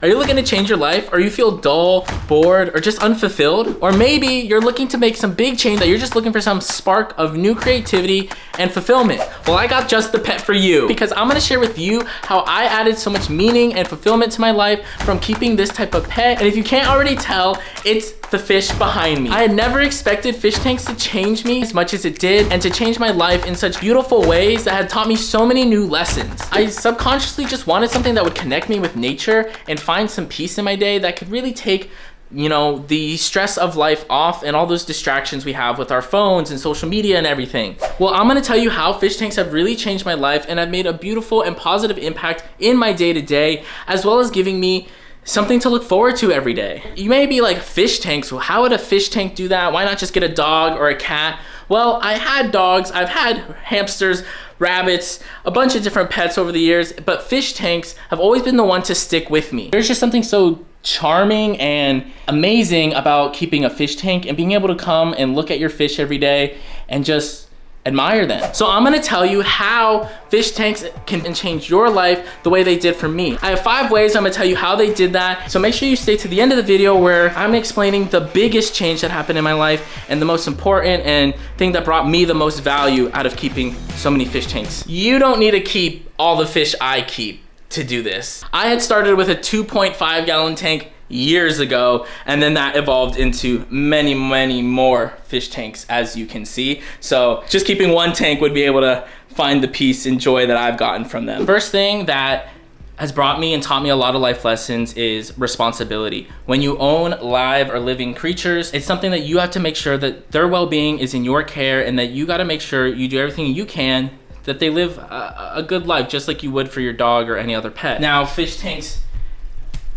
Are you looking to change your life, or you feel dull, bored, or just unfulfilled? Or maybe you're looking to make some big change that you're just looking for some spark of new creativity and fulfillment. Well, I got just the pet for you, because I'm gonna share with you how I added so much meaning and fulfillment to my life from keeping this type of pet. And if you can't already tell, it's the fish behind me. I had never expected fish tanks to change me as much as it did, and to change my life in such beautiful ways that had taught me so many new lessons. I subconsciously just wanted something that would connect me with nature and find some peace in my day that could really take, the stress of life off and all those distractions we have with our phones and social media and everything. Well, I'm gonna tell you how fish tanks have really changed my life and have made a beautiful and positive impact in my day-to-day, as well as giving me something to look forward to every day. You may be like, fish tanks? Well, how would a fish tank do that? Why not just get a dog or a cat? Well, I had dogs, I've had hamsters, rabbits, a bunch of different pets over the years, but fish tanks have always been the one to stick with me. There's just something so charming and amazing about keeping a fish tank and being able to come and look at your fish every day and just admire them. So I'm gonna tell you how fish tanks can change your life the way they did for me. I have 5 ways I'm gonna tell you how they did that. So make sure you stay to the end of the video, where I'm explaining the biggest change that happened in my life and the most important and thing that brought me the most value out of keeping so many fish tanks. You don't need to keep all the fish I keep to do this. I had started with a 2.5 gallon tank years ago, and then that evolved into many more fish tanks, as you can see. So just keeping one tank would be able to find the peace and joy that I've gotten from them. First thing that has brought me and taught me a lot of life lessons is responsibility. When you own live or living creatures, it's something that you have to make sure that their well-being is in your care, and that you got to make sure you do everything you can that they live a good life, just like you would for your dog or any other pet. Now, fish tanks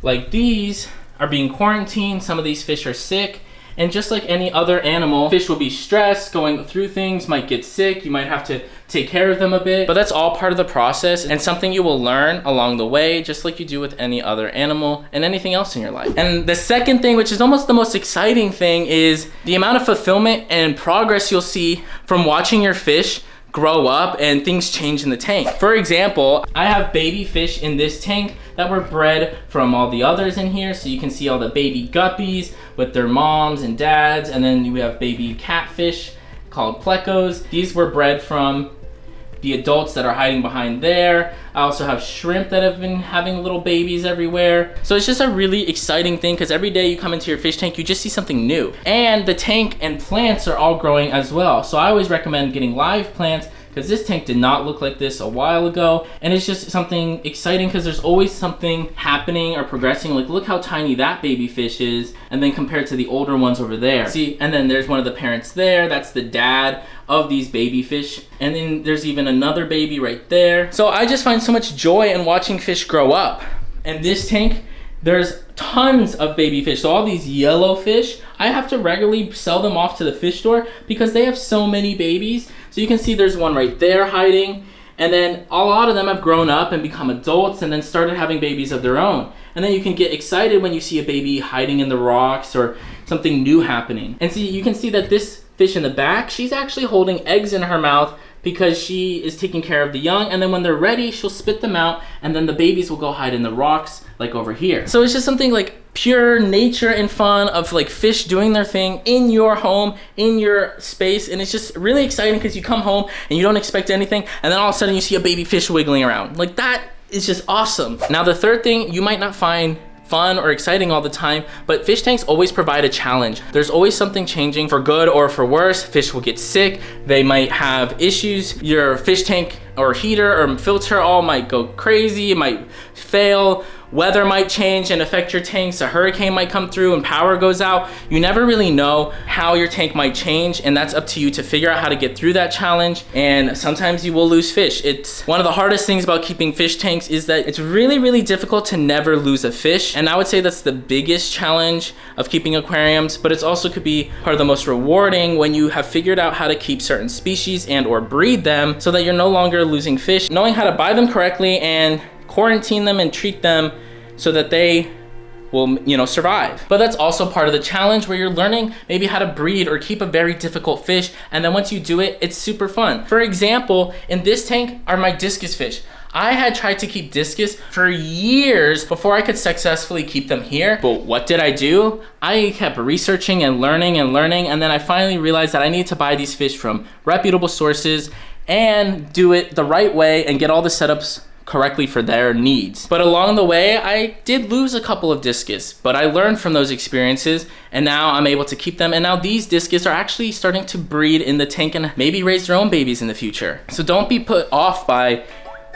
like these are being quarantined. Some of these fish are sick, and just like any other animal, fish will be stressed, going through things, might get sick, you might have to take care of them a bit, but that's all part of the process and something you will learn along the way, just like you do with any other animal and anything else in your life. And the second thing, which is almost the most exciting thing, is the amount of fulfillment and progress you'll see from watching your fish grow up and things change in the tank. For example, I have baby fish in this tank that were bred from all the others in here. So you can see all the baby guppies with their moms and dads, and then we have baby catfish called plecos. These were bred from the adults that are hiding behind there. I also have shrimp that have been having little babies everywhere. So it's just a really exciting thing, because every day you come into your fish tank, you just see something new. And the tank and plants are all growing as well. So I always recommend getting live plants, because this tank did not look like this a while ago. And it's just something exciting, because there's always something happening or progressing. Like, look how tiny that baby fish is, and then compared to the older ones over there. See, and then there's one of the parents there. That's the dad of these baby fish. And then there's even another baby right there. So I just find so much joy in watching fish grow up. And this tank, there's tons of baby fish. So all these yellow fish, I have to regularly sell them off to the fish store because they have so many babies. So you can see there's one right there hiding. And then a lot of them have grown up and become adults and then started having babies of their own. And then you can get excited when you see a baby hiding in the rocks or something new happening. And see, you can see that this fish in the back, she's actually holding eggs in her mouth because she is taking care of the young, and then when they're ready, she'll spit them out, and then the babies will go hide in the rocks like over here. So it's just something like pure nature and fun of like fish doing their thing in your home, in your space, and it's just really exciting because you come home and you don't expect anything, and then all of a sudden you see a baby fish wiggling around. Like, that is just awesome. Now, the third thing, you might not find fun or exciting all the time, but fish tanks always provide a challenge. There's always something changing, for good or for worse. Fish will get sick, they might have issues, your fish tank or heater or filter all might go crazy, it might fail, weather might change and affect your tanks, a hurricane might come through and power goes out. You never really know how your tank might change, and that's up to you to figure out how to get through that challenge. And sometimes you will lose fish. It's one of the hardest things about keeping fish tanks is that it's really difficult to never lose a fish. And I would say that's the biggest challenge of keeping aquariums, but it's also could be part of the most rewarding when you have figured out how to keep certain species and or breed them so that you're no longer losing fish. Knowing how to buy them correctly and quarantine them and treat them so that they will, survive. But that's also part of the challenge, where you're learning maybe how to breed or keep a very difficult fish, and then once you do it, it's super fun. For example, in this tank are my discus fish. I had tried to keep discus for years before I could successfully keep them here. But what did I do? I kept researching and learning, and then I finally realized that I need to buy these fish from reputable sources and do it the right way and get all the setups correctly for their needs. But along the way, I did lose a couple of discus, but I learned from those experiences, and now I'm able to keep them. And now these discus are actually starting to breed in the tank and maybe raise their own babies in the future. So don't be put off by,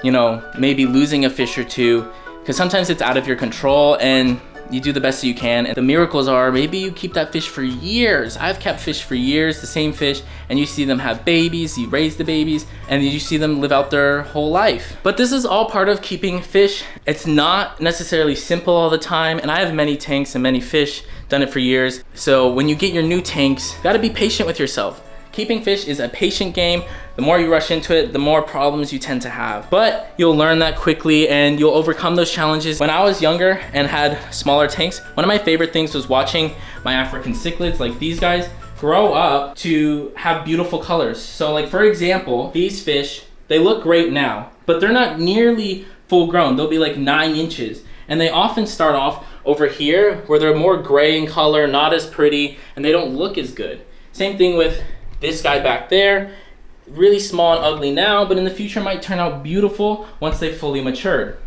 you know, maybe losing a fish or two, because sometimes it's out of your control and you do the best that you can. And the miracles are maybe you keep that fish for years. I've kept fish for years, the same fish, and you see them have babies, you raise the babies, and you see them live out their whole life. But this is all part of keeping fish. It's not necessarily simple all the time, and I have many tanks and many fish, done it for years. So when you get your new tanks, you gotta be patient with yourself. Keeping fish is a patient game. The more you rush into it, the more problems you tend to have. But you'll learn that quickly and you'll overcome those challenges. When I was younger and had smaller tanks, one of my favorite things was watching my African cichlids, like these guys, grow up to have beautiful colors. So like for example, these fish, they look great now, but they're not nearly full grown. They'll be like 9 inches. And they often start off over here where they're more gray in color, not as pretty, and they don't look as good. Same thing with this guy back there, really small and ugly now, but in the future might turn out beautiful once they've fully matured.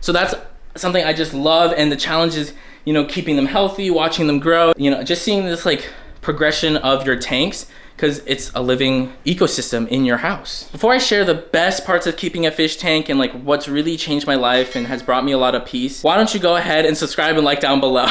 So that's something I just love, and the challenge is, you know, keeping them healthy, watching them grow, you know, just seeing this like progression of your tanks, because it's a living ecosystem in your house. Before I share the best parts of keeping a fish tank and like what's really changed my life and has brought me a lot of peace, why don't you go ahead and subscribe and like down below.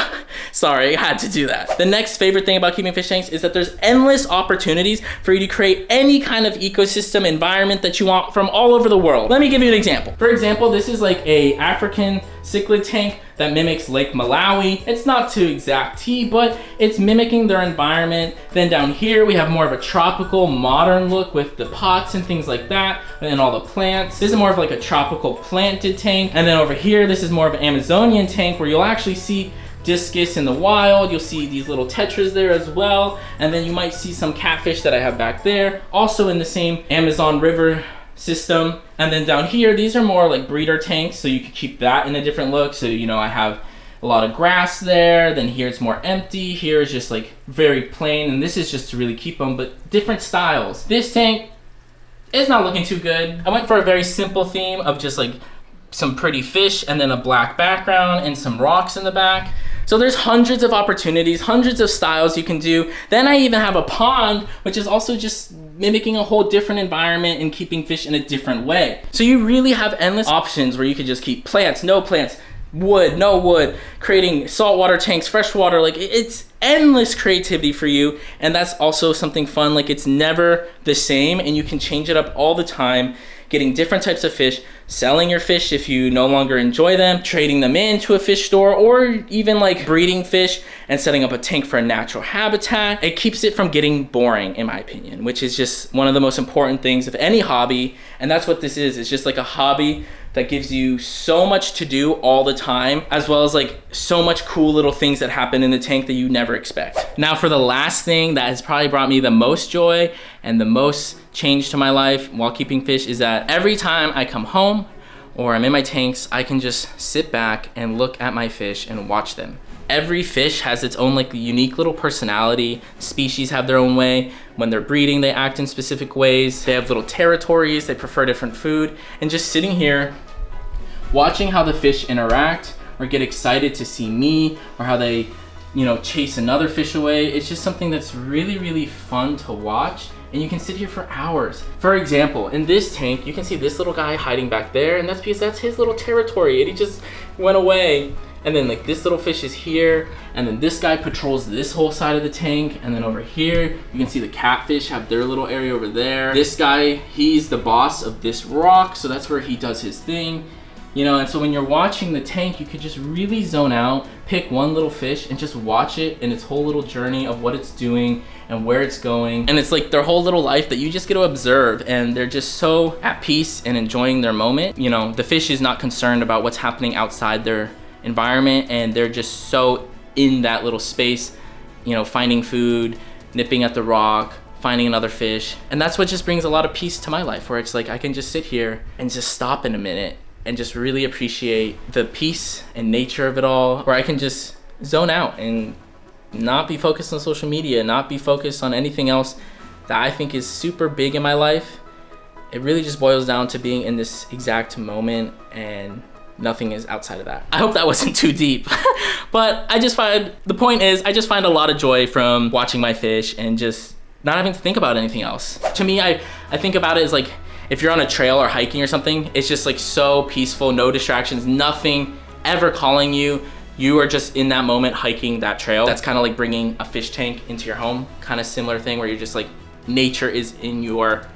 Sorry, I had to do that. The next favorite thing about keeping fish tanks is that there's endless opportunities for you to create any kind of ecosystem environment that you want from all over the world. Let me give you an example. For example, this is like a African cichlid tank that mimics Lake Malawi. It's not to exact T, but it's mimicking their environment. Then down here, we have more of a tropical, modern look with the pots and things like that, and all the plants. This is more of like a tropical planted tank. And then over here, this is more of an Amazonian tank where you'll actually see discus in the wild. You'll see these little tetras there as well. And then you might see some catfish that I have back there, also in the same Amazon River system. And then down here, these are more like breeder tanks, so you could keep that in a different look. So, you know, I have a lot of grass there, then here it's more empty, here is just like very plain, and this is just to really keep them, but different styles. This tank is not looking too good. I went for a very simple theme of just like some pretty fish and then a black background and some rocks in the back. So there's hundreds of opportunities, hundreds of styles you can do. Then I even have a pond, which is also just mimicking a whole different environment and keeping fish in a different way. So you really have endless options where you could just keep plants, no plants, wood, no wood, creating saltwater tanks, freshwater, like it's endless creativity for you. And that's also something fun, like it's never the same and you can change it up all the time, getting different types of fish, selling your fish if you no longer enjoy them, trading them into a fish store, or even like breeding fish and setting up a tank for a natural habitat. It keeps it from getting boring, in my opinion, which is just one of the most important things of any hobby. And that's what this is. It's just like a hobby that gives you so much to do all the time, as well as like so much cool little things that happen in the tank that you never expect. Now for the last thing that has probably brought me the most joy and the most change to my life while keeping fish is that every time I come home or I'm in my tanks, I can just sit back and look at my fish and watch them. Every fish has its own like unique little personality. Species have their own way. When they're breeding, they act in specific ways. They have little territories, they prefer different food. And just sitting here, watching how the fish interact or get excited to see me, or how they, you know, chase another fish away, it's just something that's really, really fun to watch. And you can sit here for hours. For example, in this tank, you can see this little guy hiding back there, and that's because that's his little territory, and he just went away. And then like this little fish is here, and then this guy patrols this whole side of the tank, and then over here you can see the catfish have their little area over there. This guy, he's the boss of this rock, so that's where he does his thing, you know. And so when you're watching the tank, you could just really zone out, pick one little fish and just watch it in its whole little journey of what it's doing and where it's going. And it's like their whole little life that you just get to observe, and they're just so at peace and enjoying their moment. You know, the fish is not concerned about what's happening outside their environment, and they're just so in that little space, you know, finding food, nipping at the rock, finding another fish. And that's what just brings a lot of peace to my life, where it's like I can just sit here and just stop in a minute and just really appreciate the peace and nature of it all, where I can just zone out and not be focused on social media, not be focused on anything else that I think is super big in my life. It really just boils down to being in this exact moment, and nothing is outside of that. I hope that wasn't too deep, but the point is, I just find a lot of joy from watching my fish and just not having to think about anything else. To me, I think about it as like, if you're on a trail or hiking or something, it's just like so peaceful, no distractions, nothing ever calling you. You are just in that moment hiking that trail. That's kind of like bringing a fish tank into your home, kind of similar thing, where you're just like, nature is in your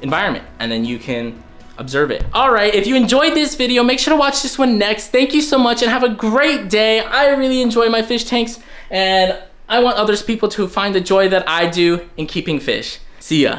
environment and then you can observe it. All right, if you enjoyed this video, make sure to watch this one next. Thank you so much and have a great day. I really enjoy my fish tanks, and I want other people to find the joy that I do in keeping fish. See ya.